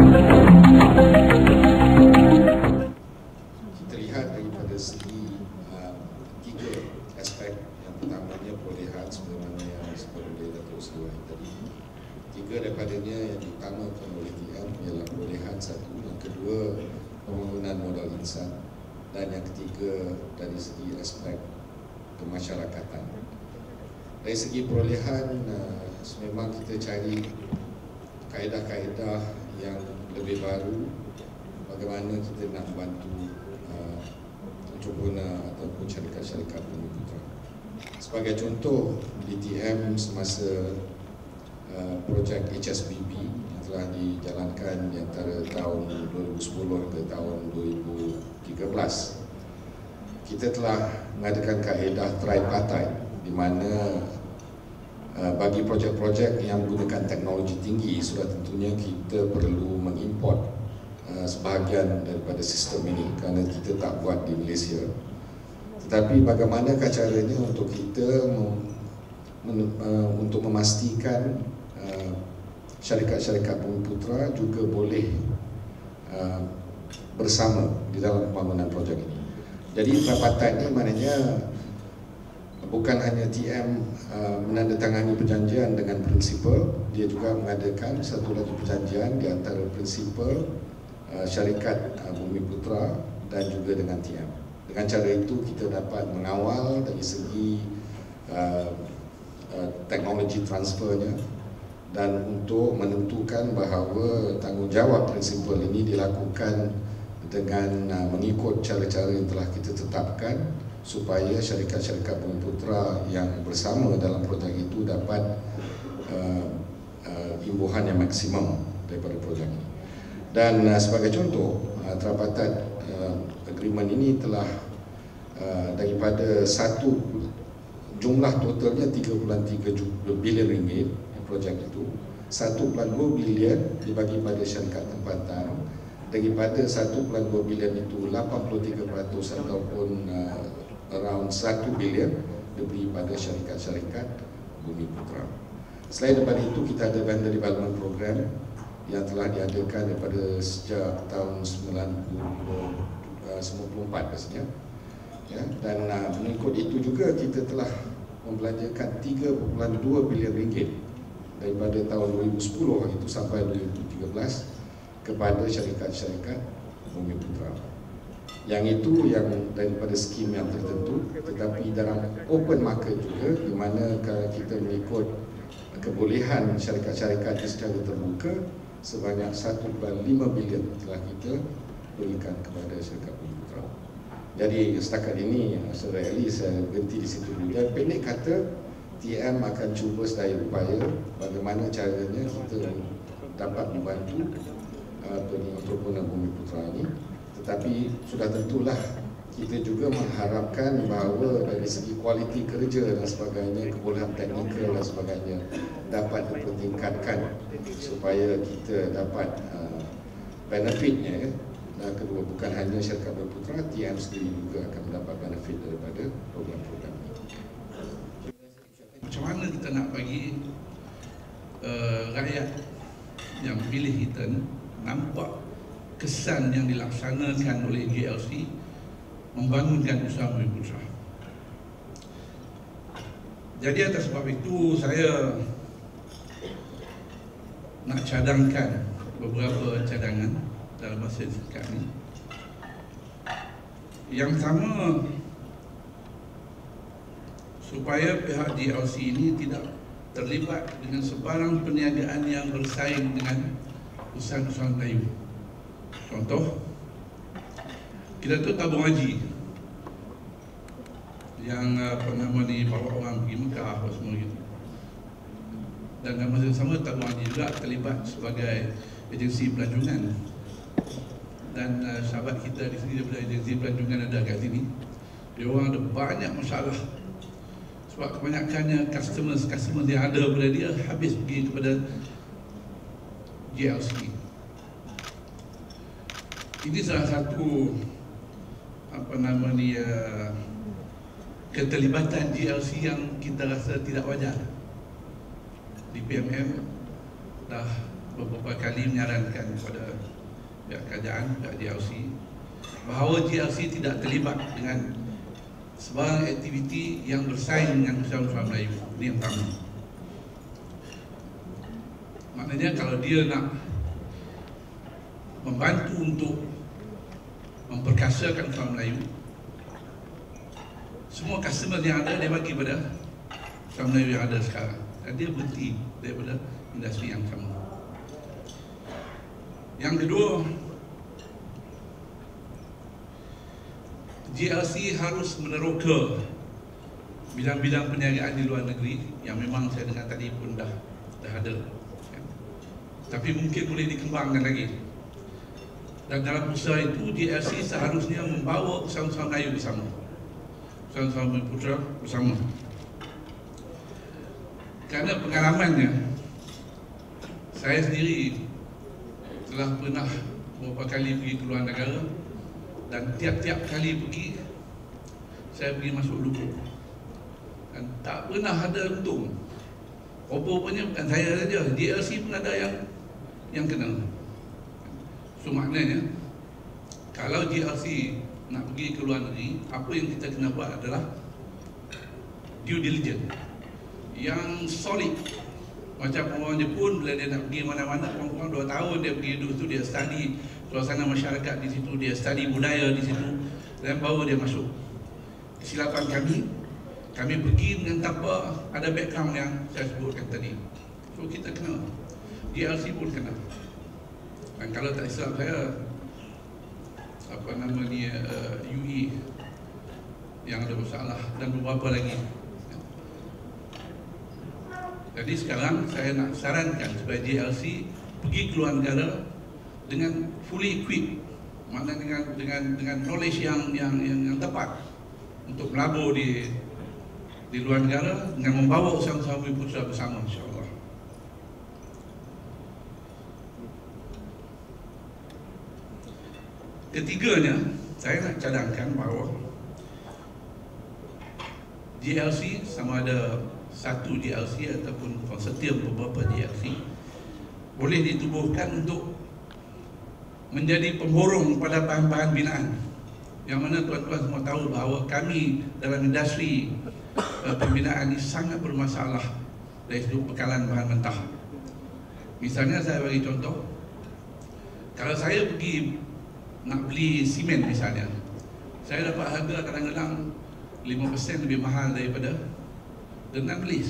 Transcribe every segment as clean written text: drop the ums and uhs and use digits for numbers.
Kita lihat daripada segi tiga aspek. Yang pertamanya perolehan sebagaimana yang disebut oleh Datuk Seri Wahid tadi. Tiga daripadanya yang diutamakan oleh TM ialah perolehan satu, yang kedua pembangunan modal insan, dan yang ketiga dari segi aspek kemasyarakatan. Dari segi perolehan, memang kita cari kaedah-kaedah yang lebih baru bagaimana kita nak bantu pengguna ataupun syarikat-syarikat Bumi Putra. Sebagai contoh, DTM semasa projek HSBB yang telah dijalankan di antara tahun 2010 ke tahun 2013, kita telah mengadakan kaedah tripartite di mana bagi projek-projek yang menggunakan teknologi tinggi, sudah tentunya kita perlu mengimport sebahagian daripada sistem ini kerana kita tak buat di Malaysia. Tetapi bagaimanakah caranya untuk kita untuk memastikan syarikat-syarikat Bumi Putra juga boleh bersama di dalam pembangunan projek ini. Jadi tripartite ini maknanya bukan hanya TM menandatangani perjanjian dengan prinsipal, dia juga mengadakan satu lagi perjanjian di antara prinsipal syarikat Bumi Putra dan juga dengan TM. Dengan cara itu kita dapat mengawal dari segi teknologi transfernya dan untuk menentukan bahawa tanggungjawab prinsipal ini dilakukan dengan mengikut cara-cara yang telah kita tetapkan supaya syarikat-syarikat Bumi Putra yang bersama dalam projek itu dapat imbuhan yang maksimum daripada projek ini. Dan sebagai contoh, tripartite agreement ini telah daripada satu jumlah totalnya 3.3 bilion ringgit projek itu, 1.2 bilion dibagi pada syarikat tempatan. Daripada 1.2 bilion itu 83% ataupun around 1 bilion diberi pada syarikat-syarikat Bumi Putra. Selain daripada itu, kita ada vendor development program yang telah diadakan daripada sejak tahun 1994 biasanya. Ya, dan mengikut itu juga kita telah membelanjakan 3.2 bilion ringgit daripada tahun 2010 itu sampai 2013 kepada syarikat-syarikat Bumi Putra. Yang itu yang daripada skim yang tertentu, tetapi dalam open market juga, di mana kita mengikut kebolehan syarikat-syarikat secara terbuka, sebanyak 1.5 bilion telah kita berikan kepada syarikat Bumi Putra. Jadi setakat ini secara realis saya berhenti di situ dulu. Dan pendek kata, TM akan cuba sedaya upaya bagaimana caranya kita dapat membantu pengguna Bumi Putra ini. Tetapi sudah tentulah kita juga mengharapkan bahawa dari segi kualiti kerja dan sebagainya, kebolehan teknikal dan sebagainya dapat dipertingkatkan supaya kita dapat benefitnya. Dan kedua, bukan hanya syarikat Bumi Putra, TM sendiri juga akan mendapat benefit daripada program-program ini. Macam mana kita nak bagi rakyat yang pilih kita nampak kesan yang dilaksanakan oleh GLC membangunkan usaha Bumi Putra. Jadi atas sebab itu saya nak cadangkan beberapa cadangan dalam masa singkat ini. Yang pertama, supaya pihak GLC ini tidak terlibat dengan sebarang perniagaan yang bersaing dengan usaha-usaha kayu. Contoh, kita tu tabung haji yang bawa orang pergi Mekah apa semua gitu. Dan dalam masa yang sama, tabung haji juga terlibat sebagai agensi pelancongan. Dan sahabat kita di sini daripada agensi pelancongan ada kat sini, dia orang ada banyak masalah sebab kebanyakannya customer yang ada pada dia habis pergi kepada GLC. Ini salah satu keterlibatan GLC yang kita rasa tidak wajar. Di PMM dah beberapa kali menyarankan kepada pihak kerajaan, pihak GLC, bahawa GLC tidak terlibat dengan sebarang aktiviti yang bersaing dengan usaha-usaha Melayu. Ini yang pertama. Maknanya kalau dia nak membantu untuk memperkasakan usaha Melayu, semua customer yang ada dia bagi pada usaha Melayu yang ada sekarang, dan dia berhenti daripada industri yang sama. Yang kedua, GLC harus meneroka bidang-bidang perniagaan di luar negeri yang memang saya dengar tadi pun dah ada, tapi mungkin boleh dikembangkan lagi. Dan dalam usaha itu GLC seharusnya membawa usaha-usaha Melayu bersama, usaha-usaha Bumiputera bersama. Kerana pengalamannya, saya sendiri telah pernah beberapa kali pergi ke luar negara, dan tiap-tiap kali pergi, saya pergi masuk lubuk dan tak pernah ada untung. Rupa-rupanya bukan saya saja, GLC pun ada yang kena. So maknanya, kalau GLC nak pergi ke luar negeri, apa yang kita kena buat adalah due diligence yang solid. Macam orang Jepun, bila dia nak pergi mana-mana, kurang-kurang 2 tahun dia pergi duduk tu, dia study suasana masyarakat di situ, dia study budaya di situ, dan baru dia masuk. Kesilapan kami pergi dengan tanpa ada background yang saya sebutkan tadi. So kita kena, GLC pun kena. Dan kalau tak silap saya, apa nama ni, UE yang ada masalah, dan beberapa lagi. Jadi sekarang saya nak sarankan supaya GLC pergi ke luar negara dengan fully equipped, maknanya dengan knowledge yang tepat untuk melabur di luar negara dengan membawa usaha-usaha Bumiputera bersama, insya-Allah. Ketiganya, saya nak cadangkan bahawa GLC, sama ada satu GLC ataupun konsortium beberapa GLC, boleh ditubuhkan untuk menjadi pemborong pada bahan-bahan binaan. Yang mana tuan-tuan semua tahu bahawa kami dalam industri pembinaan ini sangat bermasalah dari sudut bekalan bahan mentah. Misalnya saya bagi contoh, kalau saya pergi nak beli simen misalnya, saya dapat harga kadang-kadang 5% lebih mahal daripada dengan beli.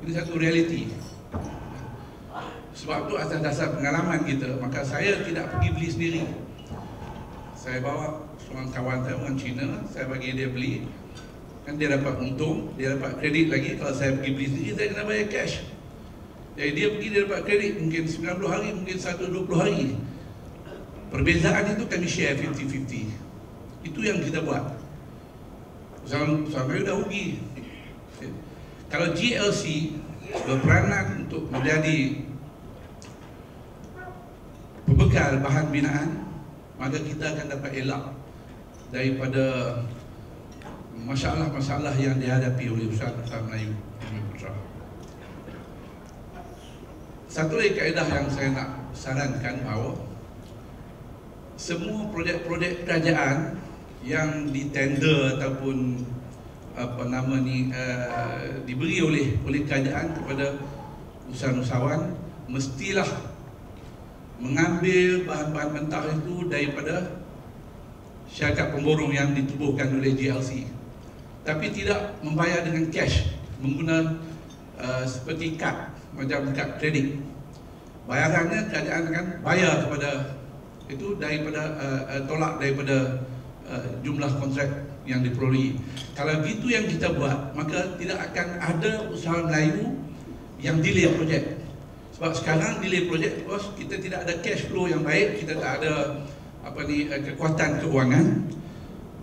Ini satu realiti. Sebab itu atas dasar pengalaman kita, maka saya tidak pergi beli sendiri. Saya bawa seorang kawan saya, orang Cina, saya bagi dia beli, kan dia dapat untung, dia dapat kredit lagi. Kalau saya pergi beli sendiri, saya kena bayar cash. Jadi dia pergi, dia dapat kredit mungkin 90 hari, mungkin 120 hari. Perbezaan itu kami share 50-50. Itu yang kita buat. Sampai dah rugi. Kalau GLC berperanan untuk menjadi pembekal bahan binaan, maka kita akan dapat elak daripada masalah-masalah yang dihadapi oleh usaha-usaha Melayu Bumiputera. Satu lagi kaedah yang saya nak sarankan bahawa semua projek-projek kerajaan yang ditender ataupun apa nama ni diberi oleh kerajaan kepada usahawan mestilah mengambil bahan-bahan mentah itu daripada syarikat pemborong yang ditubuhkan oleh GLC, tapi tidak membayar dengan cash, menggunakan seperti kad, macam kad kredit. Bayarannya kerajaan akan bayar kepada itu daripada tolak daripada jumlah kontrak yang diperolehi. Kalau gitu yang kita buat, maka tidak akan ada usaha Melayu yang delay projek. Sebab sekarang delay projek, bos, kita tidak ada cash flow yang baik, kita tak ada kekuatan keuangan.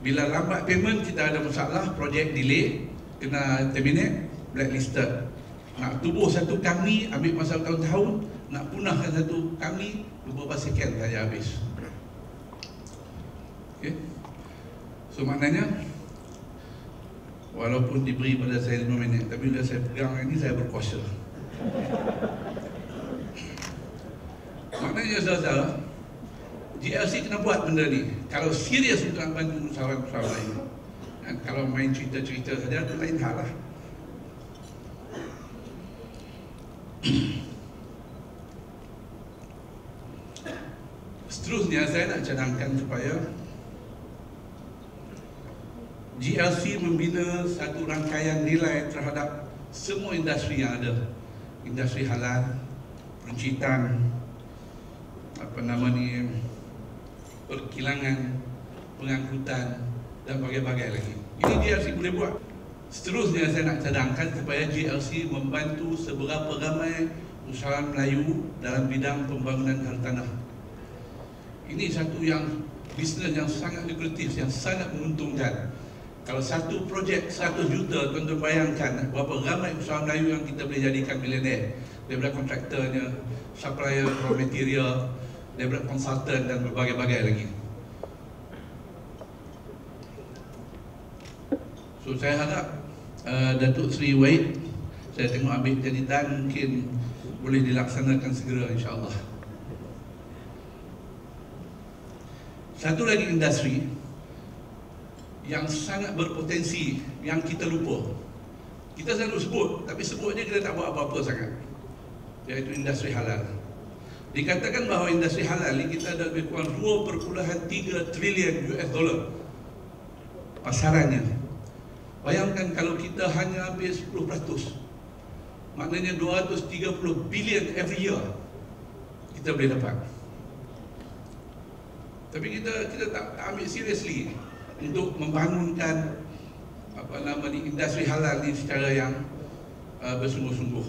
Bila lambat payment, kita ada masalah, projek delay, kena terminate, blacklisted. Nak tubuh satu company ambil masa tahun-tahun, nak punahkan satu company beberapa second saja habis. Okay. So maknanya, walaupun diberi pada saya 5 minit, tapi bila saya pegang ini saya berkuasa. Maknanya saudara, GLC kena buat benda ni. Kalau serius untuk nak bantu usahawan-usahawan lain. Kalau main cerita-cerita saja, itu lain hal lah. Seterusnya saya nak cadangkan supaya GLC membina satu rangkaian nilai terhadap semua industri yang ada. Industri halal, pencitan, perkilangan, pengangkutan dan bagai-bagai lagi. Ini GLC boleh buat. Seterusnya saya nak cadangkan supaya GLC membantu seberapa ramai usahawan Melayu dalam bidang pembangunan hartanah. Ini satu yang bisnes yang sangat lukratif, yang sangat menguntungkan. Kalau satu projek 100 juta, tuan-tuan bayangkan berapa ramai usahawan Melayu yang kita boleh jadikan milioner. Daripada kontraktornya, supplier raw material, daripada konsultan dan berbagai-bagai lagi. So saya harap Datuk Seri Wahid, saya tengok ambil jaditan, mungkin boleh dilaksanakan segera insya-Allah. Satu lagi industri yang sangat berpotensi yang kita lupa. Kita selalu sebut, tapi sebutnya kita tak buat apa-apa sangat. Iaitu industri halal. Dikatakan bahawa industri halal ni kita ada lebih kurang 2.3 trilion US dollar pasarannya. Bayangkan kalau kita hanya ambil 10%, maknanya 230 bilion every year kita boleh dapat. Tapi kita tak ambil seriously untuk membangunkan industri halal ni secara yang bersungguh-sungguh.